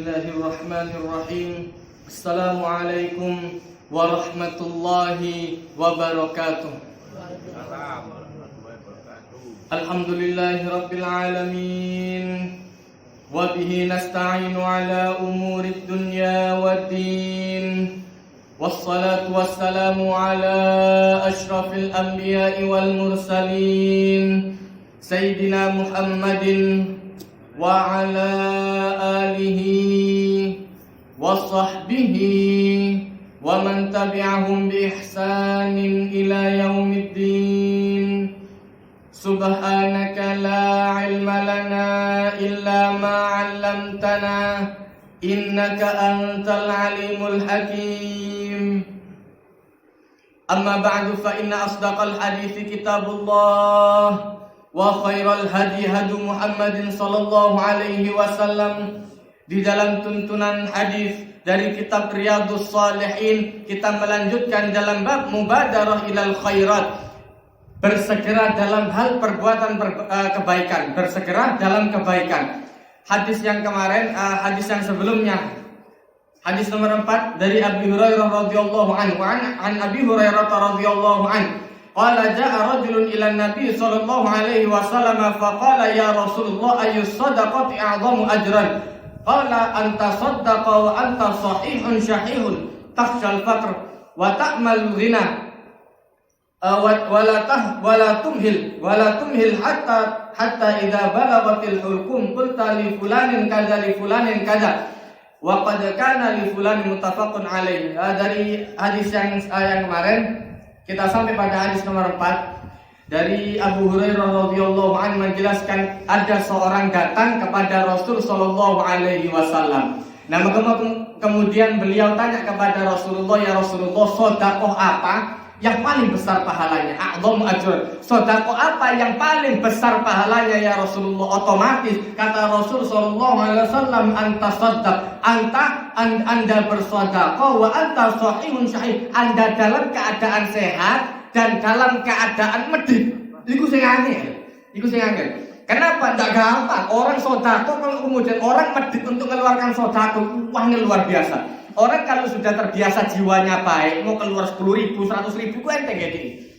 Bismillahirrahmanirrahim. Assalamualaikum warahmatullahi wabarakatuh. Alhamdulillahi rabbil alamin. Wa bihi nasta'inu ala umurid dunya waddin. Wassalatu wassalamu ala ashrafil anbiya'i wal mursalin Sayyidina Muhammadin wa ala alihi wa sahbihi wa man tabi'ahum bi ihsanin ila yaumiddin. Subhanaka la ilma lana illa ma 'allamtana innaka antal alimul hakim. Amma ba'du fa inna asdaqal hadithi kitabullah wa khairal hadi hadu Muhammadin sallallahu alaihi wasallam. Di dalam tuntunan hadis dari kitab Riyadhus Shalihin, kita melanjutkan dalam bab mubadarah ilal khairat, bersegera dalam hal perbuatan kebaikan, bersegera dalam kebaikan. Hadis yang kemarin, hadis yang sebelumnya, hadis nomor 4 dari Abi Hurairah radhiyallahu anhu, an Abi Hurairah radhiyallahu anhu, qala jaa rajulun ila Nabi sallallahu alaihi wasallam faqala ya Rasulullah ayyus sadaqati a'zamu ajran? Qala anta saddaqa wa anta sahihun syahihun takhshal faqr wa ta'mal ghina wala tumhil hatta idza balagatil hulqum qulta li fulanin kadza wa qad kana li fulanin muttafaqun alaihi. Dari hadis yang kemarin kita sampai pada hadis nomor 4 dari Abu Hurairah radhiyallahu anhu menjelaskan ada seorang datang kepada Rasul sallallahu alaihi wasallam. Nah, kemudian beliau tanya kepada Rasulullah, ya Rasulullah, sedekah apa yang paling besar pahalanya? A'dhamu ajran. Sedekah apa yang paling besar pahalanya ya Rasulullah? Otomatis kata Rasul sallallahu alaihi wasallam, anta saddaq, anda bersedekah, wa anta sahihun syahih, anda dalam keadaan sehat dan dalam keadaan medit. Iku sing angel. Kenapa? Enggak gampang. Orang sedekah kalau kemudian orang medit untuk mengeluarkan sedekah, uangnya luar biasa. Orang kalau sudah terbiasa jiwanya baik, mau keluar 10.000, 100.000 itu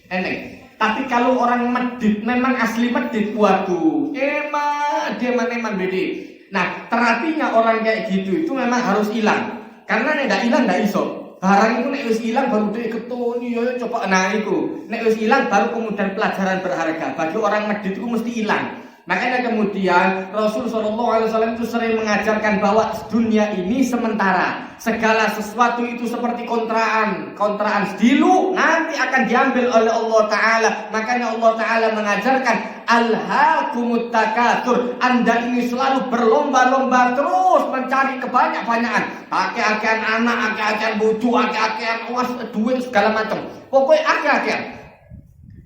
enteng. Tapi kalau orang medit, memang asli medit, waduh, eman bede. Nah, terapinya orang kayak gitu itu memang harus hilang. Karena nek hilang ndak iso. Barang itu nek wis hilang baru dia ketoni yo coba iku. Nek wis hilang baru kemudian pelajaran berharga. Bagi orang medit itu mesti hilang. Makanya kemudian Rasul sallallahu alaihi wasallam itu sering mengajarkan bahwa dunia ini sementara. Segala sesuatu itu seperti kontraan dulu nanti akan diambil oleh Allah Ta'ala. Makanya Allah Ta'ala mengajarkan alhaakumut takatsur. Anda ini selalu berlomba-lomba terus mencari kebanyakan. Akeh-akehan anak, akeh-akehan bojo, akeh-akehan duit segala macam. Pokoknya akeh-akehan.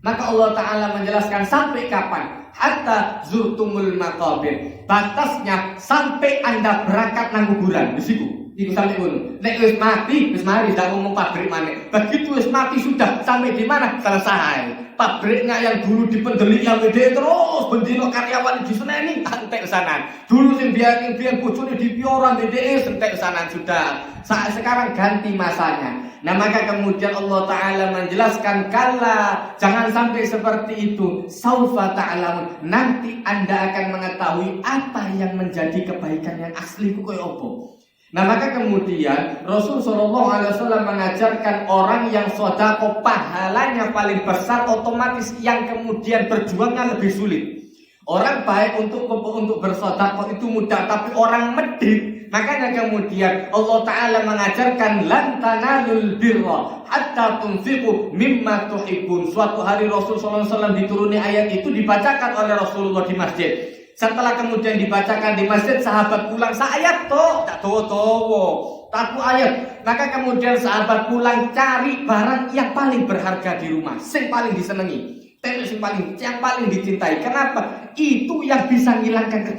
Maka Allah Ta'ala menjelaskan sampai kapan? Hatta zurtumul maqabir. Batasnya sampai Anda berangkat nang kuburan. Di situ. Iku sampai ngono. Nek wis mati, wis mari ndak ngomong pabrik maneh. Begitu wis mati sudah sampai di mana? Selesai. Pabriknya yang dulu dipendeli yang gede terus bendino karyawan diseneni entek sanan. Dulu sing biyen bojone dipioran gede entek sanan sudah. Saat sekarang ganti masanya. Nah, maka kemudian Allah Ta'ala menjelaskan, kala jangan sampai seperti itu. Saufa ta'lamun. Nanti Anda akan mengetahui apa yang menjadi kebaikan yang asli ku koyo apa. Nah, maka kemudian Rasul sallallahu alaihi wasallam mengajarkan orang yang sedekah pahalanya paling besar, otomatis yang kemudian berjuangnya lebih sulit. Orang baik untuk bersedekah itu mudah, tapi orang medit, makanya kemudian Allah Ta'ala mengajarkan lan tanalul birra hatta tunfiqu mimma tuhibbun. Suatu hari Rasul sallallahu alaihi wasallam dituruni ayat itu, dibacakan oleh Rasulullah di masjid. Setelah kemudian dibacakan di masjid, sahabat pulang seayat tak satu ayat. Maka kemudian sahabat pulang cari barang yang paling berharga di rumah, yang paling disenangi, yang paling dicintai. Kenapa? Itu yang bisa menghilangkan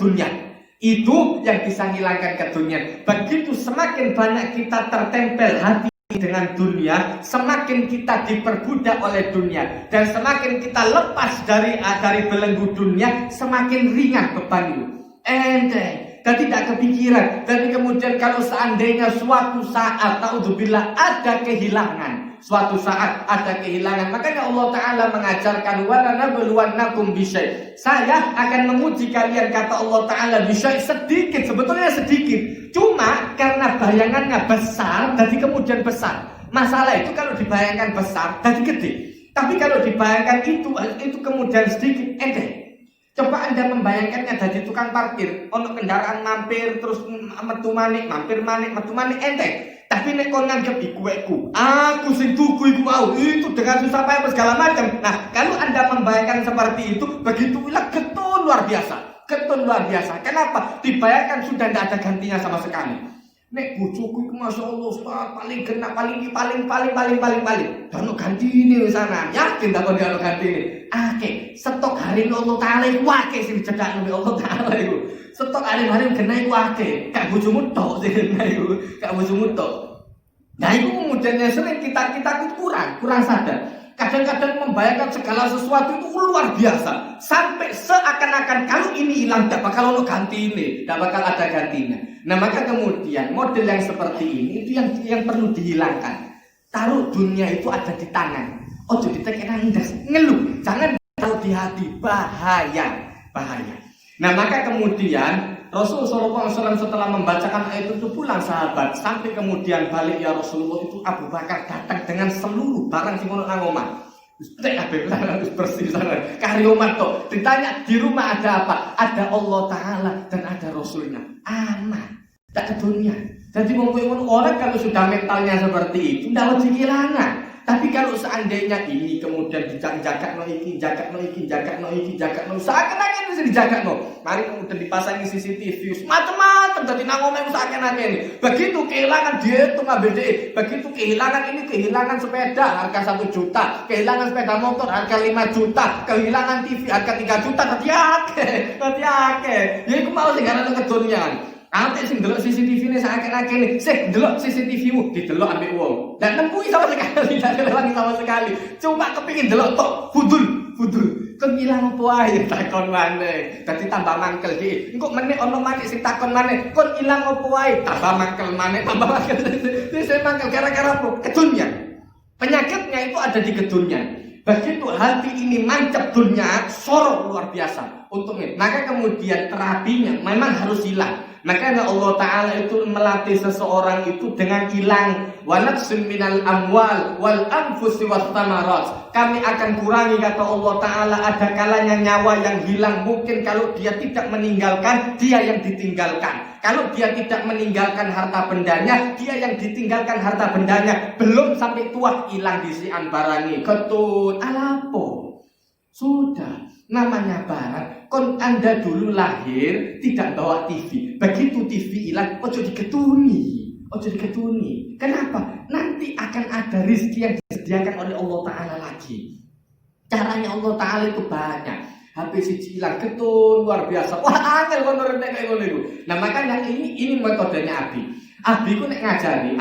kedunian. Begitu semakin banyak kita tertempel hati dengan dunia, semakin kita diperbudak oleh dunia, dan semakin kita lepas dari belenggu dunia, semakin ringan beban itu. Enteng. Dan tidak kepikiran. Dan kemudian kalau seandainya suatu saat naudzubillah ada kehilangan, suatu saat ada kehilangan, makanya Allah Ta'ala mengajarkan wala nabluwannakum bisyai. Saya akan menguji kalian, kata Allah Ta'ala, bisyai, sedikit, sebetulnya sedikit. Cuma karena bayangannya besar, jadi kemudian besar. Masalah itu kalau dibayangkan besar, jadi gede. Tapi kalau dibayangkan itu kemudian sedikit, enteng. Coba Anda membayangkannya dari tukang parkir, ono kendaraan mampir terus metu manik, mampir manik, metu manik, enteng. Tapi nek kon nganggep iku aku sing tuku iku mau, itu dengan susah payah segala macam. Nah, kalau Anda membayangkan seperti itu, begitu getun luar biasa. Getun luar biasa. Kenapa? Dibayangkan sudah tidak ada gantinya sama sekali. Nek bojoku iku masyaallah Ustaz, paling kena paling. Ono ganti ini di sana. Yakin tak kon ono ganti ini? Akeh. Stok hari Allah Taala iku akeh sing dicedhakno Allah Taala iku. Stok hari-hari kena iku akeh. Kak bojomu tok sing kena iku. Kak bojomu tok. Nah, itu kemudian sering kita kurang sadar. Kadang-kadang membayangkan segala sesuatu itu luar biasa. Sampai seakan-akan kalau ini hilang, tidak bakal ono ganti ini, tidak bakal ada gantinya. Nah, maka kemudian model yang seperti ini itu yang perlu dihilangkan. Taruh dunia itu ada di tangan. Ojo ditekan ndas, ngeluh. Jangan taruh di hati, bahaya. Nah, maka kemudian Rasulullah SAW setelah membacakan ayat itu pulang sahabat, sampai kemudian balik ya Rasulullah, itu Abu Bakar datang dengan seluruh barang sing ono nang omah. Wis bersih sana. Karyomat toh. Ditanya di rumah ada apa? Ada Allah Taala dan ada Rasulnya. Aman. Tak ke dunia. Jadi orang kalau sudah mentalnya seperti itu tidak wajib kehilangan. Tapi kalau seandainya ini kemudian dijaga no iki, seakan-akan bisa dijaga no. Mari kemudian dipasangi CCTV, macam-macam jadi nangomeng seakan-akan ini. Begitu kehilangan dia itu ngambil dia. Begitu kehilangan sepeda harga 1 juta, kehilangan sepeda motor harga 5 juta, kehilangan TV harga 3 juta, hati-hati. Ya aku mau segala keduniaan. Ate sing delok CCTV ini seakan-akan ini, delok CCTV-mu, didelok ambek wong. Dan nempui sama sekali, tidak lewangi sama sekali. Coba kepingin delok tok, fudul. Kon ilang apa ae takon maneh. Dadi tambah mangkel iki. Engko meneh ono maneh sing takon maneh, kon ilang apa ae, tambah mangkel maneh, tambah mangkel. Saya mangkel gara-gara apa? Kedunyan. Penyakitnya itu ada di kedunyan. Begitu hati ini mancap dunia, sorok luar biasa untungnya. Maka kemudian terapinya memang harus hilang. Makanya Allah Ta'ala itu melatih seseorang itu dengan hilang wa naqsim minal amwal wal anfusi was thamarat. Kami akan kurangi, kata Allah Ta'ala, ada kalanya nyawa yang hilang. Mungkin kalau dia tidak meninggalkan, dia yang ditinggalkan. Kalau dia tidak meninggalkan harta bendanya, dia yang ditinggalkan harta bendanya. Belum sampai tua hilang disian barangi. Ketut alapo. Sudah, namanya barang. Kon Anda dulu lahir tidak bawa TV. Begitu TV hilang, ojo diketuni. Kenapa? Nanti akan ada rezeki yang disediakan oleh Allah Ta'ala lagi. Caranya Allah Ta'ala itu banyak. HP siji hilang ketun luar biasa. Wah, angel kon rentek kayak ngono iku. Nah, makanya ini metodenya Abi ku nek ngajari,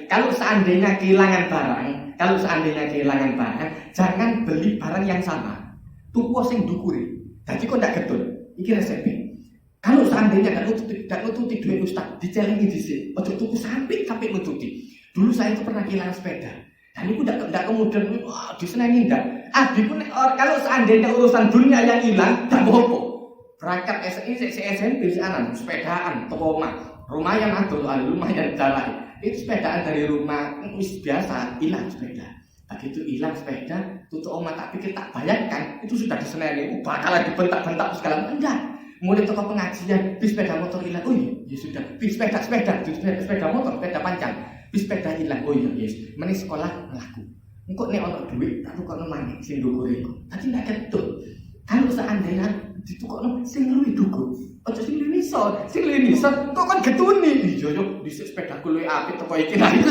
kalau seandainya kehilangan barang, jangan beli barang yang sama. Tuku sing dukure. Dadi kok ndak getun. Iki resepnya. Kalau seandainya gak nututi duit ustaz, dicelengi dhisik. Ojo tuku sampai nututi. Dulu saya itu pernah kehilangan sepeda. Dan itu ndak kemudian disenengi ndak. Adikku kalau seandainya urusan dunia yang hilang, tak apa-apa. Berangkat SMP anak sepedaan ke rumah. Lumayan jalan. Itu sepedaan dari rumah wis biasa hilang sepeda. Begitu hilang sepeda, tutup oma tak pikir tak bayangkan itu sudah diseneni. Bakalan dibentak-bentak segala enggak. Mulai toko pengajian, bis sepeda motor hilang. Oh iya, ya sudah. Bis sepeda motor, sepeda panjang. Bis sepeda hilang. Oh iya, yes. Mending sekolah ngelaku. Engko nek ono duit, tak tukokno maneh sing ndukure iku. Dadi nek ketut. Kalau seandainya ditukokno sing luwih dhuwur. Aja sing luwih iso, kok kon getuni. Iya yo, dhisik sepedaku luwih apik teko iki. Nah, iku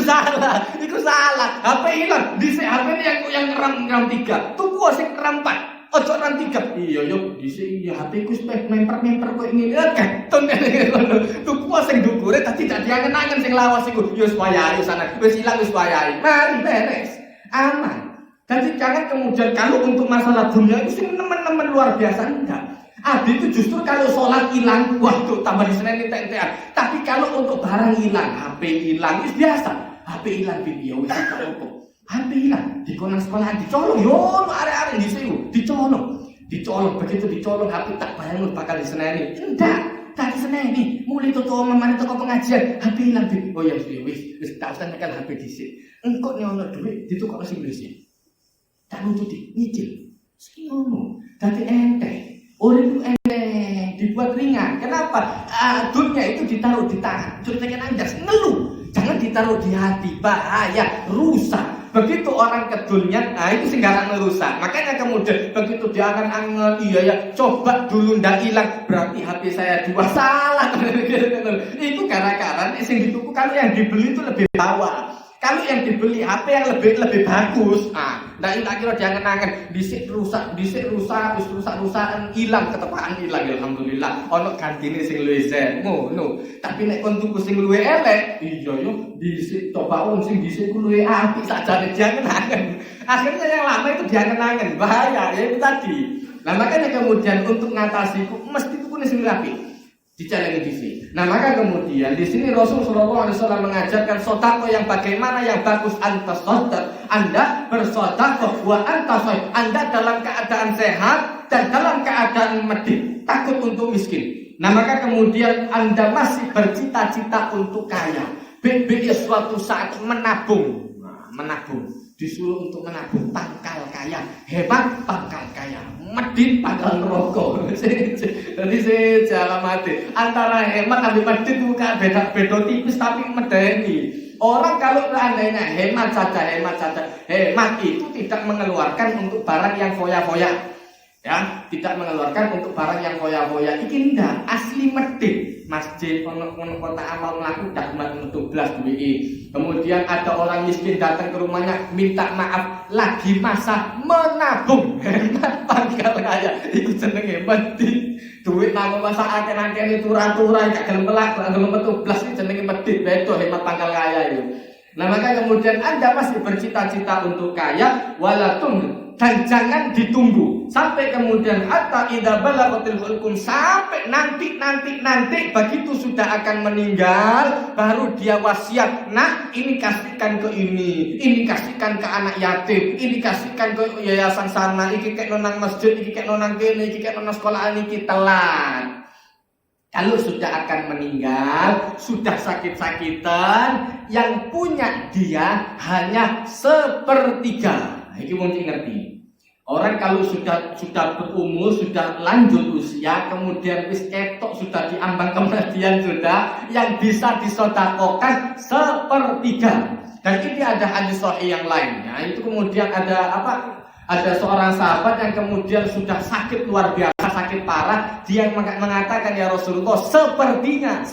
salah. HP hilang, dhisik HP-ne yang RAM 3. Tuku sing RAM 4. Ojo RAM 3. Iya yo, dhisik ya HP ku memper kok ngene. Ketun ngono. Tuku sing ndukure dadi dak diangen-angen sing lawas iku. Yo wis wayahe sana. Wis ilang wis wayahe. Mari beres. Aman. Jadi jangan kemudian kalau untuk masalah dunia itu sing nemen-nemen luar biasa enggak. Abi itu justru kalau sholat hilang, waduh tambah di Senin ente-entean. Tapi kalau untuk barang hilang, HP hilang, itu biasa. HP hilang video, wis kok. HP hilang, di konan sekolah dicolong, yo arek-arek di situ, dicolong, begitu dicolong HP tak bayang bakal diseneni. Tak diseneni, mulai tutup mamane teko pengajian, HP hilang. Oh ya wis tak usah nyekel HP dhisik. Engko nek ono dhuwit ditukokno sing dhisik. Tak nututi, nyicil. Ngono. Dadi enteng. Urip enteng, dibuat ringan. Kenapa? Dunia itu ditaruh di tangan. Ceritanya anjas ngeluh. Jangan ditaruh di hati, bahaya, rusak. Begitu orang ke dunia, itu singgaran merusak. Makanya kemudian begitu dia akan angen, iya ya, coba dulu ndak hilang, berarti HP saya 2 salah. Itu gara-gara sing dituku kalau yang dibeli itu lebih bawah. Kalau yang dibeli HP yang lebih bagus, nah tak kira dia kenangan, disik rusak, wis rusak-rusakan hilang, ketepaan hilang, alhamdulillah. Ono gantine sing luwih zen, ngono. Tapi nek kon tuku sing luwih elek, iya yo disik coba sing disik ku luwih apik sakjane dia kenangan. Akhirnya yang lama itu dia kenangan, bahaya ya itu tadi. Nah makanya kemudian untuk ngatasi mesti tuku sing rapi. Dijalani di sini. Nah maka kemudian di sini Rasulullah SAW mengajarkan sodako yang bagaimana yang bagus antas sodak. Anda bersodako wa antas Anda dalam keadaan sehat dan dalam keadaan medit, takut untuk miskin. Nah maka kemudian Anda masih bercita-cita untuk kaya. Suatu saat menabung, disuruh untuk menabung pangkal kaya, hebat pangkal kaya, medit pangkal rokok. Jadi saya jalan mati antara hemat dan medit bukan beda tipis tapi medeni. Orang kalau seandainya hemat saja, hemat itu tidak mengeluarkan untuk barang yang foya-foya. Ya, tidak mengeluarkan untuk barang yang foya-foya. Iki ndak asli medit. Masjid ono kota amal mlaku dak metu blas duwike. Kemudian ada orang miskin datang ke rumahnya minta maaf, lagi masa menabung. Hemat pangkal kaya. Iku jenenge medit. Duit nang masa akeh-akeh turah-turah gak gelem melak, gak gelem metu blas iki jenenge medit. Beto hemat pangkal kaya itu. Nah maka kemudian Anda masih bercita-cita untuk kaya, walatun dan jangan ditunggu sampai kemudian hatta idza balaghatil hulqum, sampai nanti begitu sudah akan meninggal baru dia wasiat, nah ini kasihkan ke ini kasihkan ke anak yatim, ini kasihkan ke yayasan sana, iki kek nang masjid, iki kek nang kene, iki kek nang sekolah, iki telat. Kalau sudah akan meninggal, sudah sakit-sakitan, yang punya dia hanya 1/3. Ini mungkin ngerti. Orang kalau sudah berumur, sudah lanjut usia, kemudian wis ketok sudah diambang kematian sudah, yang bisa disedekahkan 1/3. Dan ini ada hadis sahih yang lainnya. Itu kemudian ada Ada seorang sahabat yang kemudian sudah sakit luar biasa, sakit parah. Dia mengatakan, ya Rasulullah, sepertinya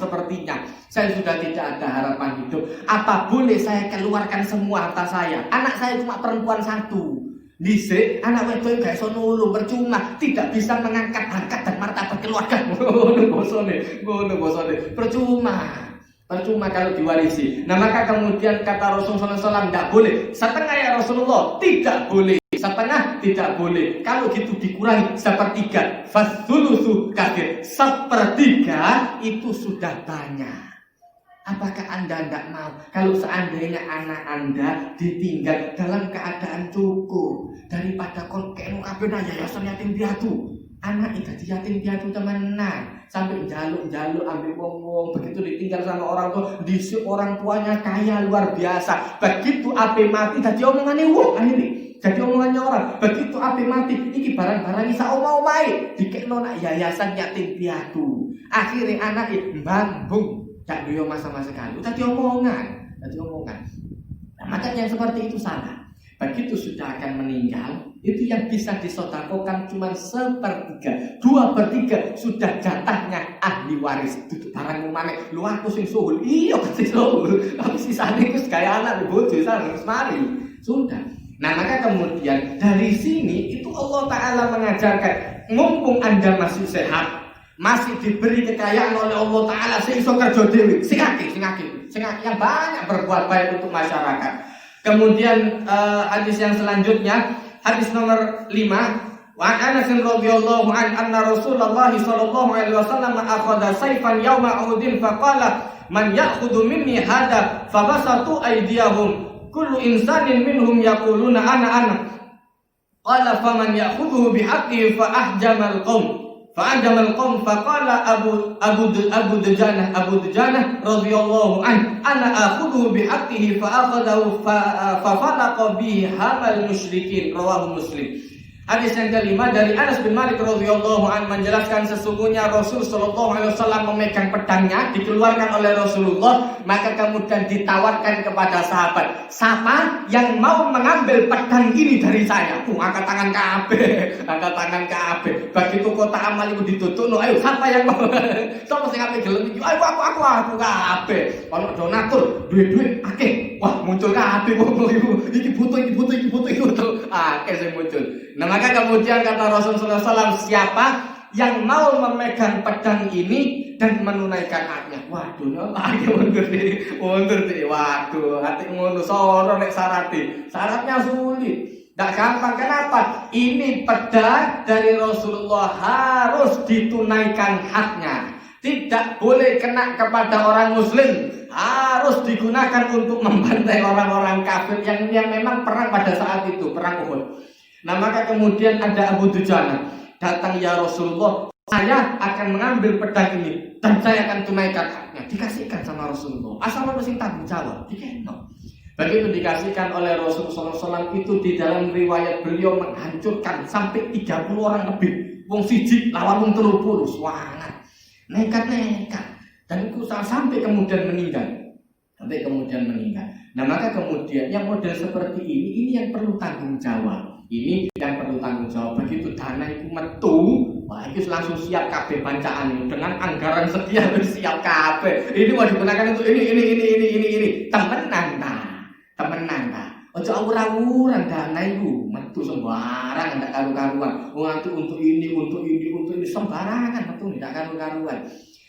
saya sudah tidak ada harapan hidup. Apa boleh saya keluarkan semua harta saya? Anak saya cuma perempuan 1. Dhisik anak wedok gak iso nulung, percuma, tidak bisa mengangkat harkat dan martabat keluarga. Ngono bosone. Percuma kalau diwarisi. Nah maka kemudian kata Rasulullah SAW, tidak boleh. Setengah ya Rasulullah, tidak boleh. Setengah tidak boleh. Kalau gitu dikurangi 1/3. Fasulusu kafir. 1/3 itu sudah banyak. Apakah Anda tidak mau kalau seandainya anak Anda ditinggal dalam keadaan cukup, daripada kon kene kabeh nang yayasan yatim piatu? Anak itu yatim piatu temenan, sampai jaluk ambil wong-wong, begitu ditinggal sama orang tua, disik orang tuanya kaya luar biasa. Begitu ape mati dadi omongane wong akhirnya. Jadi omongannya orang, begitu api mati, iki barang-barang isa omah-omahe dikekno nak yayasan yatim piatu. Akhirnya anak mbambung, gak duwe sama sekali. Tadi omongan. Nah, makanya yang seperti itu salah. Begitu sudah akan meninggal, itu yang bisa disedekahkan cuma 1/3. 2/3 sudah jatahnya ahli waris. Itu barang maneh. Lu aku sing suhul. Iya sing suhul. Tapi sisane wis kaya anak bojo harus mari. Sudah. Nah maka kemudian dari sini itu Allah Ta'ala mengajarkan, mumpung Anda masih sehat, masih diberi kekayaan oleh Allah Ta'ala, sing iso kerja dhewe, sing akeh yang banyak berbuat baik untuk masyarakat. Kemudian hadis yang selanjutnya, hadis nomor 5, Wa Anas radhiyallahu anna Rasulullah sallallahu alaihi wasallam akhadha sayfan yawma Uhud faqala man ya'khudhu minni hadha fabasatu aydiyahum kullu insanin minhum yaquluna ana qala faman ya'khudhu bihaqqihi fa ahjamal qawm faqala Abu Dujanah radhiyallahu ana akhudhu bihaqqihi fa akhadahu fa falaqa bihi hamal musyrikin rawahu Muslim. Hadis yang kelima dari Anas bin Malik radhiyallahu anhu menjelaskan sesungguhnya Rasul sallallahu alaihi wasallam memegang pedangnya dikeluarkan oleh Rasulullah, maka kemudian ditawarkan kepada sahabat, siapa yang mau mengambil pedang ini dari saya? Angkat tangan kabeh. Begitu kota amal itu ditutupno, ayo siapa yang mau? Sopo sing ape gelem iki? Ayo aku kabeh. Ono donatur, duit akeh. Wah, muncul kabeh wong iku. Iki butuh. Akeh sing muncul. Nah, maka kemudian kata Rasulullah SAW, siapa yang mau memegang pedang ini dan menunaikan haknya? Waduh, mundur deh. Waduh, hati ngono soro nek syaratnya sulit. Tidak gampang. Kenapa? Ini pedang dari Rasulullah harus ditunaikan haknya. Tidak boleh kena kepada orang muslim. Harus digunakan untuk membantai orang-orang kafir yang memang perang pada saat itu, perang Uhud. Nah, maka kemudian ada Abu Dujanah datang, ya Rasulullah, saya akan mengambil pedang ini dan saya akan tunaikan haknya. Dikasihkan sama Rasulullah. Asal orang sing tanggung jawab, dikeno. Begitu dikasihkan oleh Rasulullah SAW, itu di dalam riwayat beliau menghancurkan sampai 30 orang lebih. Wong siji lawan wong 30, semangat. Nekat. Dan itu sampai kemudian meninggal. Nah, maka kemudian yang model seperti ini yang perlu tanggung jawab. Ini yang perlu tanggung jawab. Begitu dana itu metu, wah itu langsung siap kabeh bancaan dengan anggaran sekian siap kabeh. Ini mau digunakan untuk ini. Temenan ta. Ojo awur-awuran dana itu metu sembarang ndak karu-karuan. Nanti untuk ini sembarangan metu ndak karu-karuan.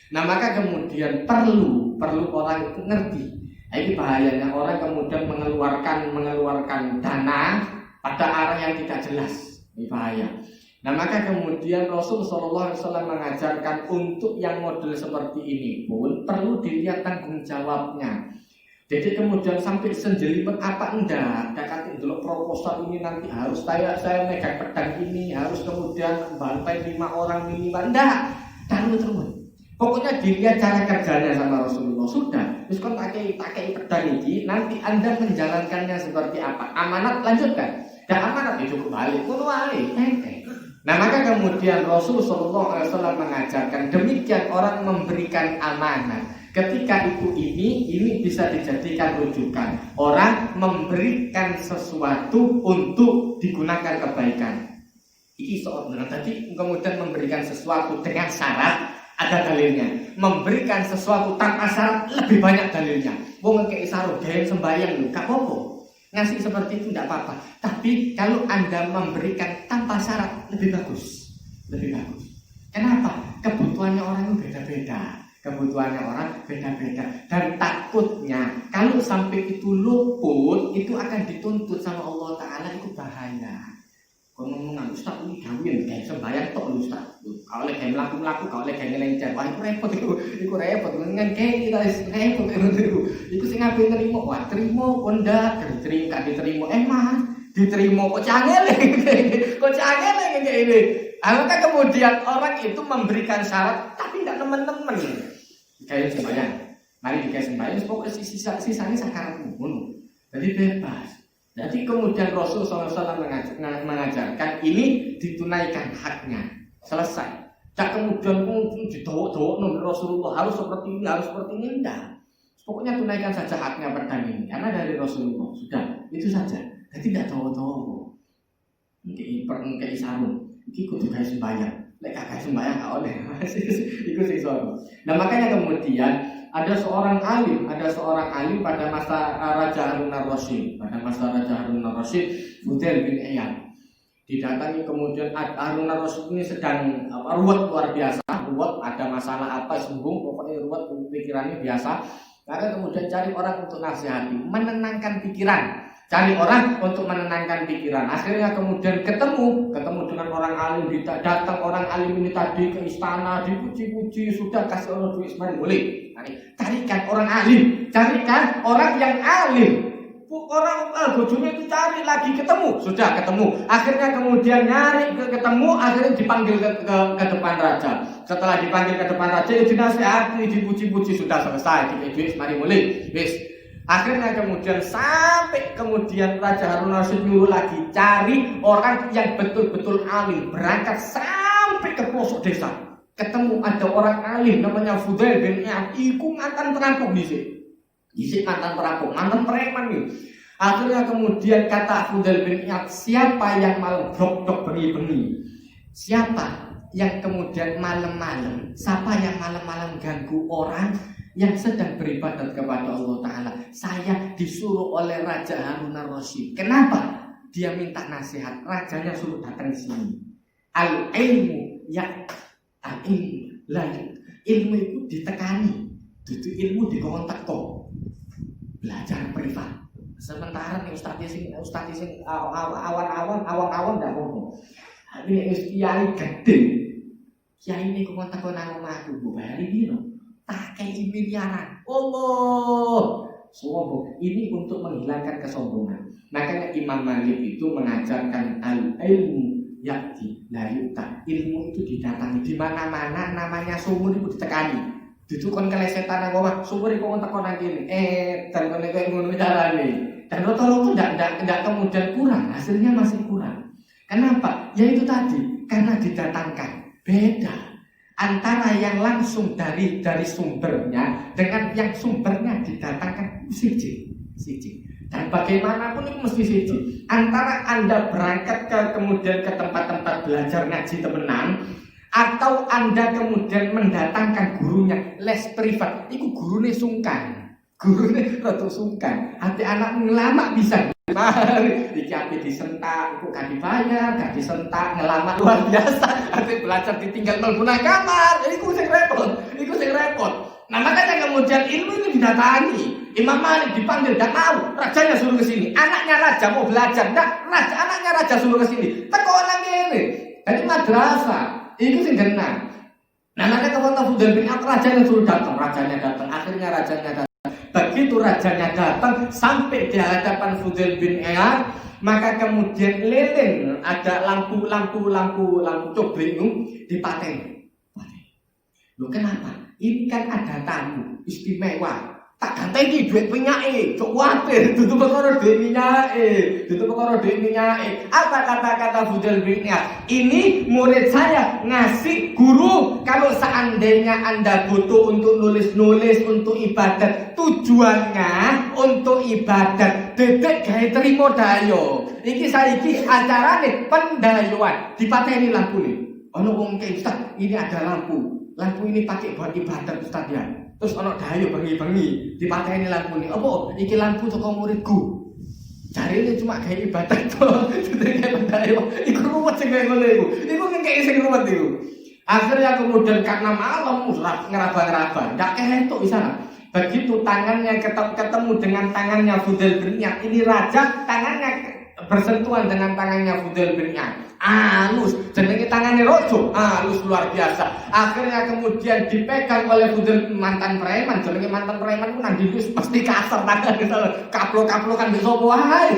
Nah, maka kemudian perlu orang itu ngerti. Ini bahayanya orang kemudian mengeluarkan dana pada arah yang tidak jelas. Ini bahaya. Nah, maka kemudian Rasul sallallahu alaihi wasallam mengajarkan untuk yang model seperti ini pun perlu dilihat tanggung jawabnya. Jadi kemudian sampai senjelimet apa enggak kata dulu proposal ini nanti harus saya megang pedang ini, harus kemudian bantai 5 orang minimal. Enggak. Terus. Pokoknya dilihat cara kerjanya sama Rasulullah. Sudah, terus kan pakai pedang ini, nanti Anda menjalankannya seperti apa? Amanat lanjutkan. Dan amanat itu kembali, Nah, maka kemudian Rasulullah SAW mengajarkan demikian orang memberikan amanat. Ketika ini bisa dijadikan rujukan. Orang memberikan sesuatu untuk digunakan kebaikan. Ini soal benar. Tadi kemudian memberikan sesuatu dengan syarat. Ada dalilnya. Memberikan sesuatu tanpa syarat lebih banyak dalilnya. Wong ngekei sarung gawe sembahyang lho, gak apa-apa. Ngasih seperti itu tidak apa-apa. Tapi kalau Anda memberikan tanpa syarat lebih bagus. Kenapa? Kebutuhannya orang itu beda-beda. Dan takutnya kalau sampai itu luput, itu akan dituntut sama Allah Ta'ala, itu bahaya. Ngomong Ustaz ini gawin kayak sembayang tok lho Ustaz. Kalau lagi mlaku-mlaku, kalau lagi ngelencer, wah itu repot dengan kayak kita repot itu. Itu sing ngapain terima, wah terima kondak, diterima Mas, diterima kok cangele kayak ini. Maka kemudian orang itu memberikan syarat tapi enggak teman-teman. Kayak sembayang. Mari dikasih sembayang, pokoknya sisanya sakaratmu ngono. Jadi bebas. Jadi kemudian Rasul SAW mengajarkan ini ditunaikan haknya, selesai. Tak kemudian didawa-dawa Rasulullah harus seperti ini, enggak. Pokoknya tunaikan saja haknya pedang ini, karena dari Rasulullah sudah itu saja. Jadi tidak dawa-dawa. Kayak sarung, ini kudu gawe sembahyang. Lek gak sembahyang gak oleh. Iku sing sono. Nah, makanya kemudian ada seorang alim pada masa Raja Harun ar-Rasyid. Fudail bin Iyad. Didatangi kemudian Harun ar-Rasyid ini sedang ruwet luar biasa. Ada masalah apa sembung, pokoknya ruwet pikirannya biasa. Maka kemudian cari orang untuk nasihati, menenangkan pikiran. Cari orang untuk menenangkan pikiran. Akhirnya kemudian ketemu dengan orang alim, datang orang alim ini tadi ke istana, dipuji-puji, sudah kasih orang duit Ismail boleh. Carikan orang alim, carikan orang yang alim. Orang bojone itu cari lagi ketemu, sudah ketemu. Akhirnya kemudian nyari ketemu, akhirnya dipanggil ke depan raja. Setelah dipanggil ke depan raja, ya dinasihati, dipuji-puji, sudah selesai. Duit Ismail boleh. Wis. Akhirnya kemudian sampai kemudian Raja Harun al-Rasyid nyuruh lagi cari orang yang betul-betul alim, berangkat sampai ke pelosok desa. Ketemu ada orang alim namanya Fudail bin Iyad, iku mantan perampok disik mantan perampok, mantan preman nih. Akhirnya kemudian kata Fudail bin Iyad, siapa yang malam blok-blok bengi-bengi? Siapa yang kemudian malam-malam? Siapa yang malam-malam ganggu orang yang sedang beribadat kepada Allah Ta'ala? Saya disuruh oleh Raja Harun al-Rasyid. Kenapa? Dia minta nasihat. Rajanya suruh datang sini. Al-ilmu al-ilmu lanjut. Ilmu itu ditekani. Itu ilmu dikontak kok. Belajar privat. Sementara nih ustadz sing awang-awang ndak ngomong. Ini kiai gede. Kiai ini kontak nang omahku, Bu bayari piro? Tak kayak miliaran. Allah, sombong. Ini untuk menghilangkan kesombongan. Makanya Imam Malik itu mengajarkan al-ilmu yakti la yuta. Ilmu itu didatangi di mana-mana, namanya sumur itu ditekani. Didukun kelesetan nang omah, sumur iku kontak nang kene. Dan kowe ngono carane. Dan rata-rata enggak kemudian kurang, hasilnya masih kurang. Kenapa? Ya itu tadi, karena didatangkan. Beda antara yang langsung dari sumbernya dengan yang sumbernya didatangkan siji. Dan bagaimanapun itu mesti siji. Antara Anda berangkat kemudian ke tempat-tempat belajar ngaji temenan, atau Anda kemudian mendatangkan gurunya les privat, itu gurune sungkan. Gurune rada sungkan. Hati anak ngelama bisa. Mari iki ape disentak, kok gak dibayar, gak disentak, ngelamat luar biasa. Ape belajar ditinggal mlebu nang kamar. Iku sing repot. Nah, makanya kemudian ilmu itu didatangi. Imam Malik dipanggil, gak mau, rajanya suruh ke sini. Anaknya raja mau belajar, anaknya raja suruh ke sini. Teko nang kene. Jadi madrasah. Iku sing genah. Nah, makanya teman-teman Fudail bin Iyad rajanya suruh datang, akhirnya rajanya datang. Begitu rajanya datang sampai di hadapan Fudail bin Iyad, maka kemudian lilin ada lampu cobleng dipateni. Loh kenapa? Ini kan ada tamu istimewa. Tak ganteni duit penyake, cok kuwatir dudu perkara duit minyake. Apa kata-kata Fudail bin Iyad? Ini murid saya ngasih guru, kalau seandainya Anda butuh untuk nulis-nulis untuk ibadat, tujuannya untuk ibadat, dedek gawe trimo dayo. Iki saiki acarane pendayuan, dipateni lampune. Ono wong ke Ustaz, ini ada lampu. Lampu ini pakai buat ibadat Ustaz ya. Terus ono dayo bengi-bengi dipateni lampu ini. Apa? Iki lampu toko muridku. Cari ini cuma kayak ibadat tuh. Jadi kayak dayo. Iku ruwet sing kayak ngono iku. Iku ngekeki sing ruwet iku. Akhirnya kemudian karena malam ngeraba-ngeraba, ndak ketok di sana. Begitu tangannya ketemu dengan tangannya Fudail bin Iyad. Ini raja tangannya bersentuhan dengan tangannya Fudail bin Iyad. Halus, jenenge tangannya rojo, halus luar biasa. Akhirnya kemudian dipegang oleh Fudail, mantan preman, jenenge mantan preman ku nang dindus pasti kasar tangan kaplo-kaplokan bisa wae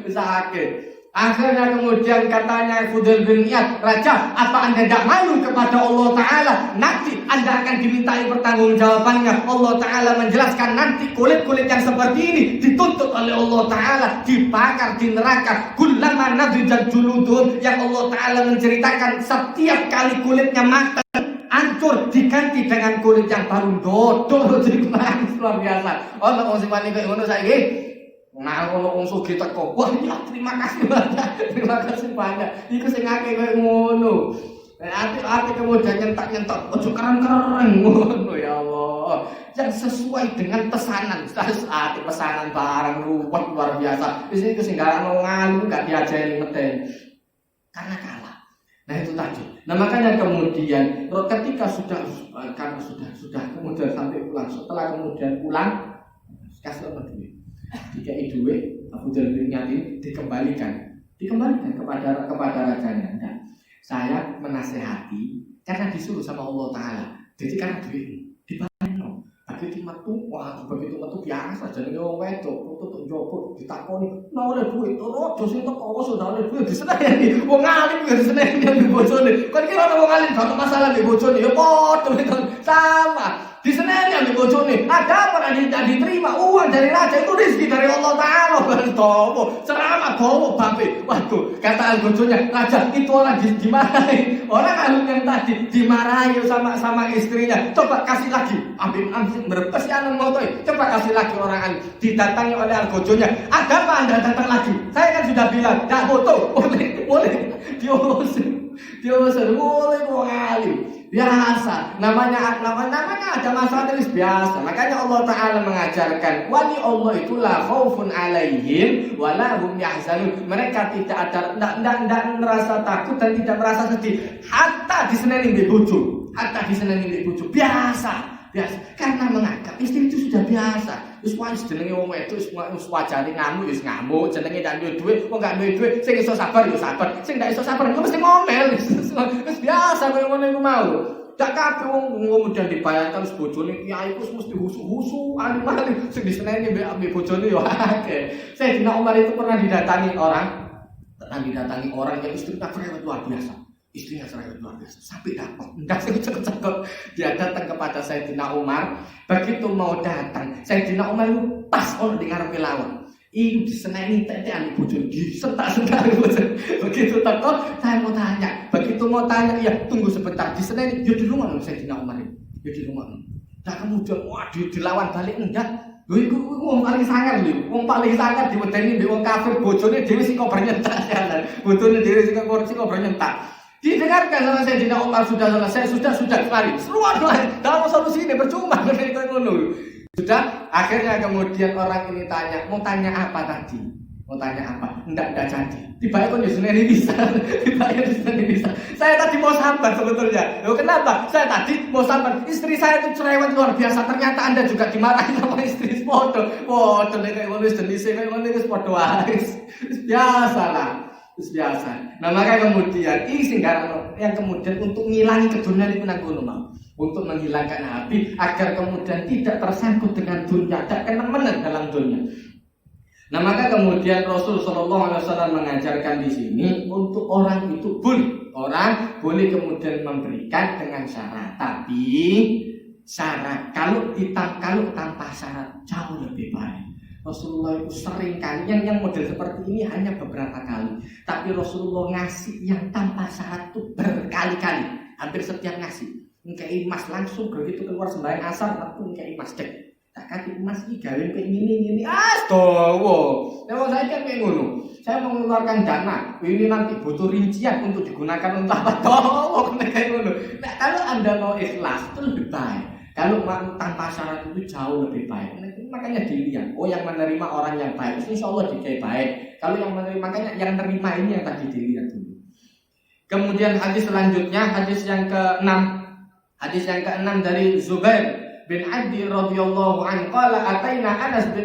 bisa sakit. Akhirnya kemudian katanya Fudail bin Iyad, Raja, apa Anda tidak malu kepada Allah Ta'ala? Nanti Anda akan dimintai pertanggungjawabannya. Allah Ta'ala menjelaskan nanti kulit-kulit yang seperti ini dituntut oleh Allah Ta'ala, dibakar di neraka. Kullama nadijat juludun, yang Allah Ta'ala menceritakan setiap kali kulitnya matang, hancur, diganti dengan kulit yang baru. Dodol, jadi luar biasa. Allah masih panik kayak ngono saiki. Nah, kalau wong sugih teko, wah ya terima kasih banyak. Iku sing akeh koyo ngono. Ati kemudian nyentak-nyentak, ojo keren-keren ngono ya Allah. Yang sesuai dengan pesanan. Ati pesanan barang luar biasa. Wis iku sing garang ngalu gak diajeni meten. Karena kalah. Nah itu tadi. Nah makanya kemudian ketika sudah kemudian sampai pulang, setelah kemudian pulang kasih apa duit. Dikai duit, Abu Jalal bin Yatim dikembalikan kepada rajanya. Nah, saya menasehati karena disuruh sama Allah Taala. Jadi karena duit dibayar. Begitu metu biasa jenenge wong wedok, tutuk njopot ditakoni, "Nah oleh duit, ora dosen tok kok sudah oleh duit diseneni." Wong alim ya diseneni ambek bojone. Kon kira ana wong alim gak masalah ambek bojone, ya padha itu sama. Diseneni ambek bojone. Ada apa tidak diterima uang dari raja itu rezeki dari Allah Taala. Bertobo, ceramah bawa bape. Waduh, kata bojonya, "Raja, itu orang dimarahi. Orang alim yang tadi dimarahi sama istrinya. Coba kasih lagi." Ambil berpes anak motoy. Coba kasih lagi orang alim. Didatangi oleh algojonya. "Ada apa Anda datang lagi? Saya kan sudah bilang, enggak foto." Boleh. Diusir. Boleh orang alim. Biasa. Namanya ada masalah tulis biasa. Makanya Allah Taala mengajarkan, wali Allah itu la khaufun alaihim wa la hum yahzanun. Mereka tidak merasa takut dan tidak merasa sedih. Hatta diseneni mbek bojo. Biasa. Karena menganggap istri itu sudah biasa. Wis jenenge wong wedok wis wajane ngamuk wis ngamuk, jenenge ndak duwe duit, wong gak duwe duit, sing iso sabar ya sabar, sing ndak iso sabar ya mesti ngomel. Wis biasa koyo ngono iku mau. Dak kabeh wong kemudian dibayar terus bojone kiai iku mesti husu-husu, alim-alim sing diseneni mbek bojone ya akeh. Sayyidina Umar itu pernah didatangi orang yang istrinya cerewet luar biasa. Istrinya cerewet luar biasa sampai dapat enggak cekok dia datang kepada Sayyidina Umar. Begitu mau datang Sayyidina Umar itu pas ono di ngarepe lawan itu diseneni tetean bojone disentak-sentak bojone. Begitu teko saya mau tanya, ya tunggu sebentar diseneni ya di rumah Sayyidina Umar ya di rumah. Nah kemudian dilawan balik enggak. Lho iku wong paling sangar lho. Wong paling sangar diwedeni mbek wong kafir bojone dhewe sing kok bernyentak jalan. Bojone dhewe sing kok bernyentak. Didengarkan sama Sayyidina Umar sudah selesai, sudah mari. Seruan dalam solusi ini percuma kayak ngono. Sudah akhirnya kemudian orang ini mau tanya apa tadi? Enggak jadi. Dibayar kok Seneni bisa. Saya tadi mau sambat sebetulnya. Loh kenapa? Saya tadi mau sambat. Istri saya itu cerewet luar biasa. Ternyata Anda juga dimarahi sama istri foto kayak ngono jenis kayak ngono wis padha wae. Biasalah. Biasa. Nah maka kemudian yang kemudian untuk ngilangi keduniaan itu nanggono mau. Untuk menghilangkan hati agar kemudian tidak tersangkut dengan dunia, tidak kena-mena dalam dunia. Nah maka kemudian Rasul Shallallahu Alaihi Wasallam mengajarkan di sini untuk orang itu boleh kemudian memberikan dengan syarat, tapi syarat kalau tanpa syarat jauh lebih baik. Rasulullah itu sering kali yang model seperti ini hanya beberapa kali, tapi Rasulullah ngasih yang tanpa syarat itu berkali-kali, hampir setiap ngasih. Ngkei emas langsung begitu keluar sembahyang asar langsung ngkei emas dek. Tak kasih emas iki gawe kayak gini. Astaga. Nah, saya kan kayak ngono. Saya mengeluarkan dana, ini nanti butuh rincian untuk digunakan untuk apa? Kayak ngono. Nah, kalau Anda mau ikhlas itu lebih baik. Kalau tanpa syarat itu jauh lebih baik. Makanya dilihat, yang menerima orang yang baik, insya Allah dikai baik. Kalau yang menerima, makanya yang terima ini yang tadi dilihat dulu. Kemudian hadis selanjutnya, hadis yang ke-6 dari Zubair bin Adi radhiyallahu anhu qala ataina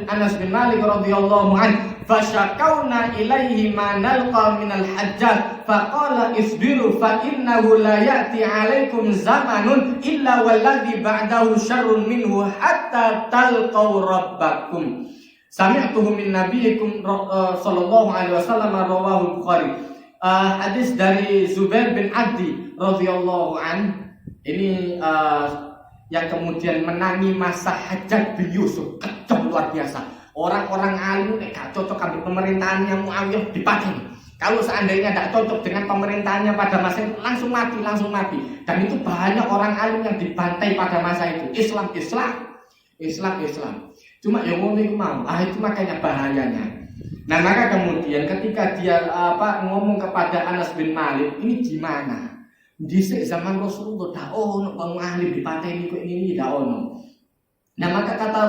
Anas bin Malik radhiyallahu anhu fasyakawna ilaihi ma nalqa minal hajjat faqala isbiru fa innahu la ya'ti 'alaikum zamanun illa walladhi ba'dahu syarrun minhu hatta talqaw rabbakum sami'tuhu min nabiyikum sallallahu alaihi wasallam rawahu Bukhari. Hadis dari Zubair bin Adi radhiyallahu anhu ini yang kemudian menangi masa Hajjaj bin Yusuf kejam luar biasa. Orang-orang alim gak cocok ambil pemerintahannya Muawiyah dipakai. Kalau seandainya tidak cocok dengan pemerintahannya pada masa itu langsung mati. Dan itu banyak orang alim yang dibantai pada masa itu. Islam. Cuma yang ngomong mau. Itu makanya bahayanya. Nah maka kemudian ketika dia ngomong kepada Anas bin Malik, ini gimana? Di zaman Rasulullah dah wong ahli dipateni kok ini dah ono. Nah maka kata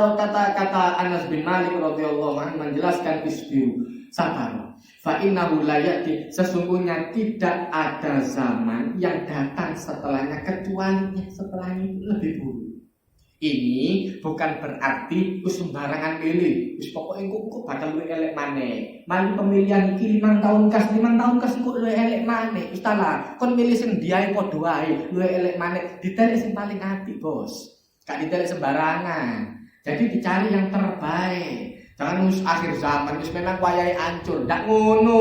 Anas bin Malik radhiyallahu anhu menjelaskan isbiru, sabar. Fa innahu la ya'ti, sesungguhnya tidak ada zaman yang datang setelahnya kecuali setelahnya itu lebih buruk. Ini bukan berarti wis sembarangan milih. Wis pokoke engko bakal luwih elek maneh. Mali pemilihan iki 5 tahun kas engko luwih elek maneh. Wis ta lah, kon milih sing diae padha wae, luwih elek maneh. Ditelek sing paling apik, Bos. Gak ditelek sembarangan. Jadi dicari yang terbaik. Jangan wis akhir zaman wis memang wayahe ancur. Ndak ngono.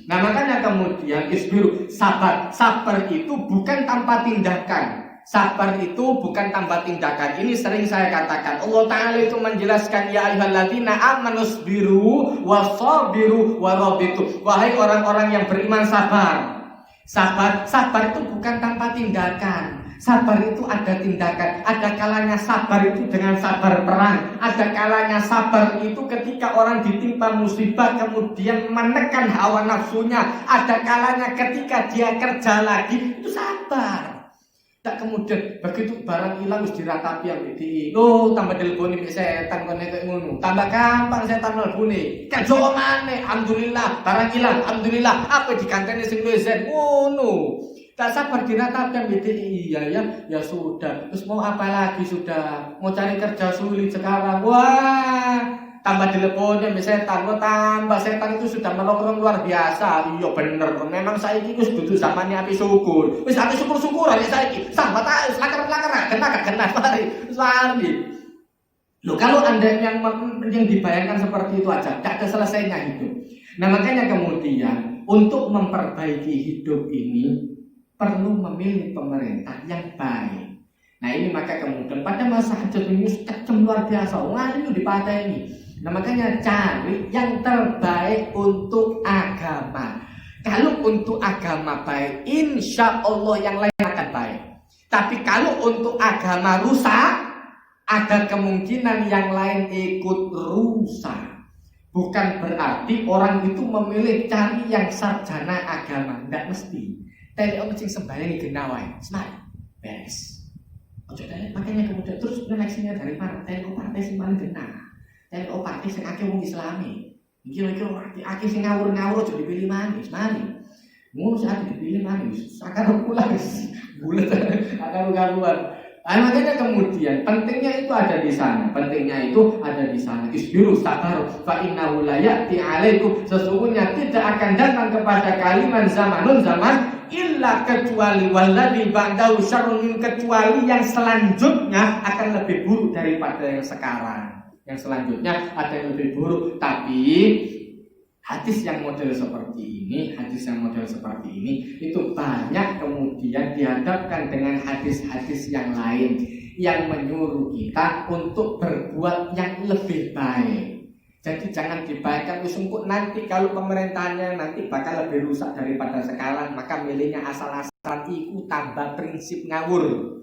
Nah, makanya kemudian isbiru, sabar. Sabar itu bukan tanpa tindakan. Sabar itu bukan tanpa tindakan. Ini sering saya katakan. Allah Ta'ala itu menjelaskan, ya ayyuhalladzina amanu isbiru wasabiru warabitu. Wahai orang-orang yang beriman, sabar. Sabar itu bukan tanpa tindakan. Sabar itu ada tindakan. Ada kalanya sabar itu dengan sabar perang. Ada kalanya sabar itu ketika orang ditimpa musibah kemudian menekan hawa nafsunya. Ada kalanya ketika dia kerja lagi, itu sabar. Tak kemudian begitu barang hilang wis diratapi ambek DI. Loh, tambah telepon iki setan kene koyo ngono. Tambah gampang setan nelpone. Kerja maneh, alhamdulillah, barang hilang, alhamdulillah. Apa dikanteni sing luwih zen ngono. Tak sabar diratapi ambek DI. Ya sudah. Terus mau apa lagi sudah? Mau cari kerja sulit sekarang. Wah, tambah teleponnya ambek setan, tambah setan itu sudah melorong luar biasa. Iya bener, memang saiki wis dudu zamane api syukur. Wis api syukur aja saiki. Sambat ae lakar-lakar kena mari. Loh, kalau Anda yang dibayangkan seperti itu aja, tidak ada selesainya hidup. Nah, makanya kemudian untuk memperbaiki hidup ini perlu memilih pemerintah yang baik. Nah, ini maka kemudian pada masa hajat ini kejem luar biasa. Wah, itu dipateni. Nah, makanya cari yang terbaik untuk agama. Kalau untuk agama baik, insya Allah yang lain akan baik. Tapi kalau untuk agama rusak, ada kemungkinan yang lain ikut rusak. Bukan berarti orang itu memilih cari yang sarjana agama. Tidak mesti. Tadi orang sing sembahyang genawai, semai, beres. Makanya kemudian terus seleksinya dari partai sing paling genah. Dan partai sing akeh wong Islami. Kira-kira akeh sing ngawur-ngawur aja dipilih manis, mari. Ngono sak dipilih manis. Sakar pula wis bulet akar-akaruan. Makanya kemudian pentingnya itu ada di sana. Isbiru sabar fa innahu la ya'ti 'alaikum. Sesungguhnya tidak akan datang kepada kalian zaman illa kecuali walladzi ba'dahu syarrun, kecuali yang selanjutnya akan lebih buruk daripada yang sekarang. Yang selanjutnya ada yang lebih buruk. Tapi hadis yang model seperti ini itu banyak kemudian dihadapkan dengan hadis-hadis yang lain yang menyuruh kita untuk berbuat yang lebih baik. Jadi jangan dibayangkan usungku nanti kalau pemerintahannya nanti bakal lebih rusak daripada sekarang, maka milihnya asal-asalan iku tambah prinsip ngawur.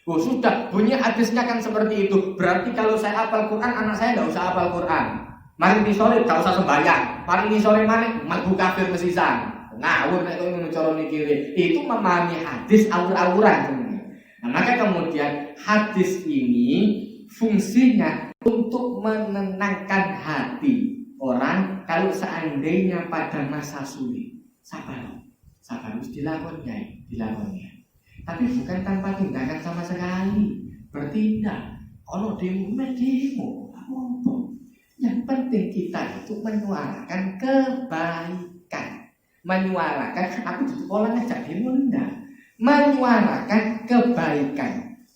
Oh, sudah bunyi hadisnya kan seperti itu. Berarti kalau saya hafal Quran, anak saya enggak usah hafal Quran. Mari ni sore enggak usah sembahyang. Mari ni sore maneh mlebu kafir mesisan. Ngawur nek kowe ngono cara mikire. Itu memahami hadis awur-awuran sebenarnya. Nah, maka kemudian hadis ini fungsinya untuk menenangkan hati orang kalau seandainya pada masa sulit. Sabar harus dilakukan. Tapi bukan tanpa tindakan sama sekali. Bertindak. Kalau demo, apa? Yang penting kita itu menyuarakan kebaikan. Aku di sekolah ngajak demo enggak. Menyuarakan kebaikan.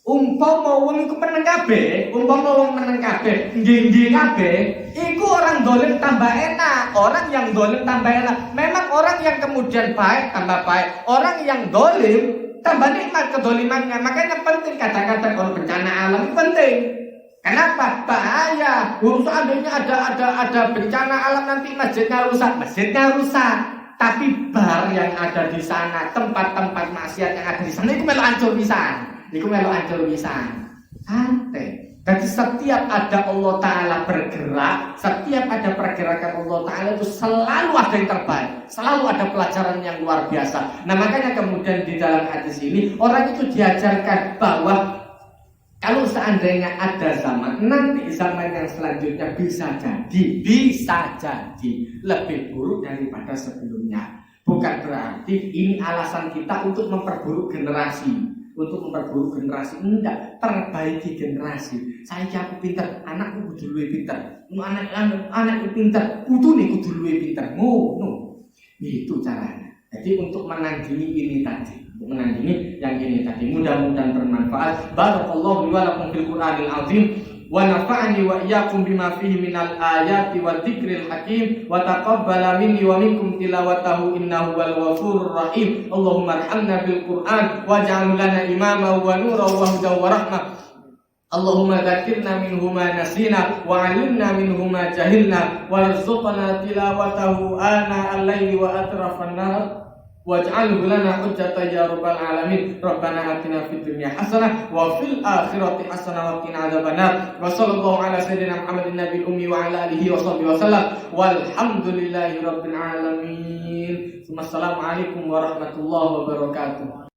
Umpama wong iku meneng kabeh, nggih kabeh, iku orang dolim tambah enak. Orang yang dolim tambah enak. Memang orang yang kemudian baik tambah baik. Orang yang dolim tambah nikmat kedolimannya. Makanya penting kadang-kadang kalau bencana alam itu penting. Kenapa? Bahaya. Seandainya ada bencana alam nanti masjidnya rusak. Tapi bar yang ada di sana, tempat-tempat maksiat yang ada di sana itu melu hancur pisan. Santai. Jadi setiap ada Allah Ta'ala bergerak, setiap ada pergerakan Allah Ta'ala itu selalu ada yang terbaik, selalu ada pelajaran yang luar biasa. Nah, makanya kemudian di dalam hadis ini orang itu diajarkan bahwa kalau seandainya ada zaman, nanti zaman yang selanjutnya bisa jadi lebih buruk daripada sebelumnya. Bukan berarti ini alasan kita untuk memperburuk generasi, untuk memperburuk generasi. Enggak, perbaiki generasi. Saya aku pinter, anakku kudu luwih pinter. Anakku pinter, putune kudu luwih pinter. Ngono. Itu caranya. Jadi untuk menandingi ini tadi, yang ini tadi, mudah-mudahan bermanfaat. Barakallahu li wa lakum fil Qur'anil azim. Wa nafa'ani wa iyyakum bima fihi minal ayati wa dzikril hakim wa taqabbala minni wa minkum tilawatahu innahu wal ghafurur rahim. Allahumma arhamna bil Qur'an waj'al lana imama wa nuran wa hudan wa rahmah. Allahumma dzakirna minhu ma nasina wa 'allimna minhu ma jahilna warzuqna tilawatahu ana al-laili wa atrafan nahar waj'alhu lana hujjatan ya rabbal alamin. Rabbana atina fid dunya hasanah wa fil akhirati hasanah wa qina adzabannar. Wa sallallahu ala sayyidina Muhammadin nabiyil ummi wa ala alihi wa sahbihi wasallam. Walhamdulillahi rabbil alamin. Wassalamu alaikum warahmatullahi wabarakatuh.